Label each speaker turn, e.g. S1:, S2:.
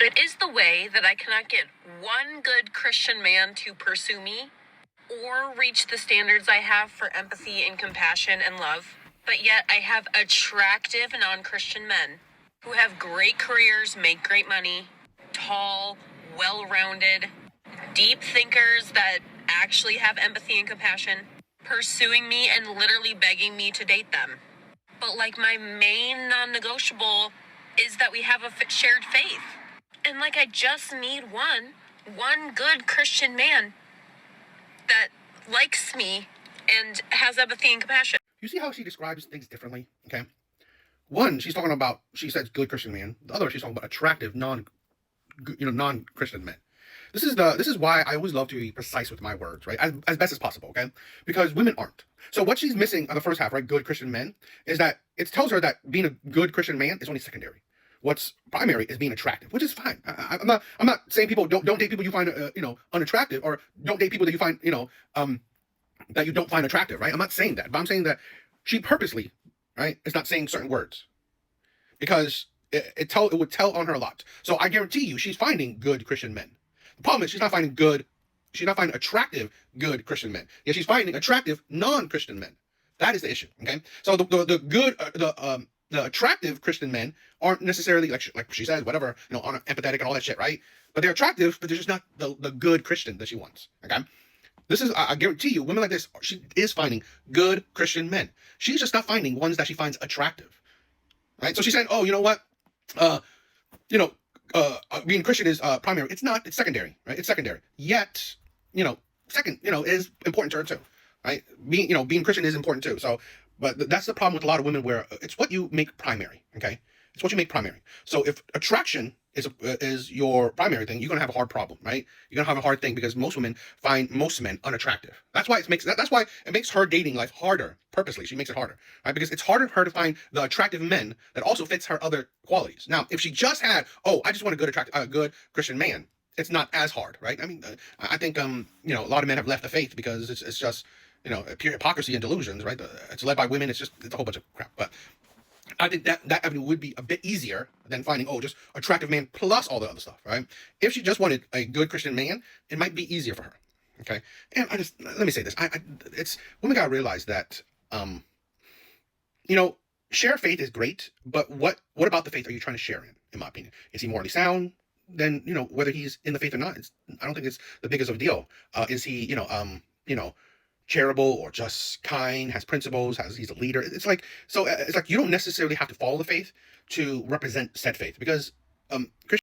S1: It is the way that I cannot get one good Christian man to pursue me or reach the standards I have for empathy and compassion and love. But yet I have attractive non-Christian men who have great careers, make great money, tall, well-rounded, deep thinkers that actually have empathy and compassion, pursuing me and literally begging me to date them. But like my main non-negotiable is that we have a shared faith. And like I just need one good Christian man that likes me and has empathy and compassion.
S2: You see how she describes things differently? Okay. One, she's talking about, she says good Christian man. The other, she's talking about attractive non-Christian men. This is why I always love to be precise with my words, right? As best as possible, okay? Because women aren't. So what she's missing on the first half, right? Good Christian men, is that it tells her that being a good Christian man is only secondary. What's primary is being attractive, which is fine. I'm not saying people don't date people you find unattractive, or don't date people that you find that you don't find attractive, right? I'm not saying that, but I'm saying that she purposely, right, is not saying certain words because it would tell on her a lot. So I guarantee you, she's finding good Christian men. The problem is she's not finding attractive good Christian men. Yeah, she's finding attractive non-Christian men. That is the issue. Okay, so the attractive Christian men aren't necessarily like she says, whatever, empathetic and all that shit, right? But they're attractive, but they're just not the good Christian that she wants. Okay. This is, I guarantee you, women like this, she is finding good Christian men. She's just not finding ones that she finds attractive, right? So she's saying, oh, you know what? Being Christian is primary. It's not. It's secondary, right? It's secondary. Yet, second, is important to her too, right? Being Christian is important too. So, but that's the problem with a lot of women, where it's what you make primary, okay? It's what you make primary. So if attraction is your primary thing, you're gonna have a hard problem, right? You're gonna have a hard thing because most women find most men unattractive. That's why that's why it makes her dating life harder. Purposely, she makes it harder, right? Because it's harder for her to find the attractive men that also fits her other qualities. Now, if she just had, I just want a good Christian man, it's not as hard, right? I mean, I think a lot of men have left the faith because it's just pure hypocrisy and delusions, right? It's led by women. It's a whole bunch of crap, but I think that avenue would be a bit easier than finding, just attractive man plus all the other stuff, right? If she just wanted a good Christian man, it might be easier for her, okay? And let me say this, it's women gotta realize that, shared faith is great, but what about the faith are you trying to share in my opinion? Is he morally sound? Then, whether he's in the faith or not, I don't think it's the biggest of a deal. Is he, charitable or just kind, has principles, he's a leader. It's like you don't necessarily have to follow the faith to represent said faith, because Christian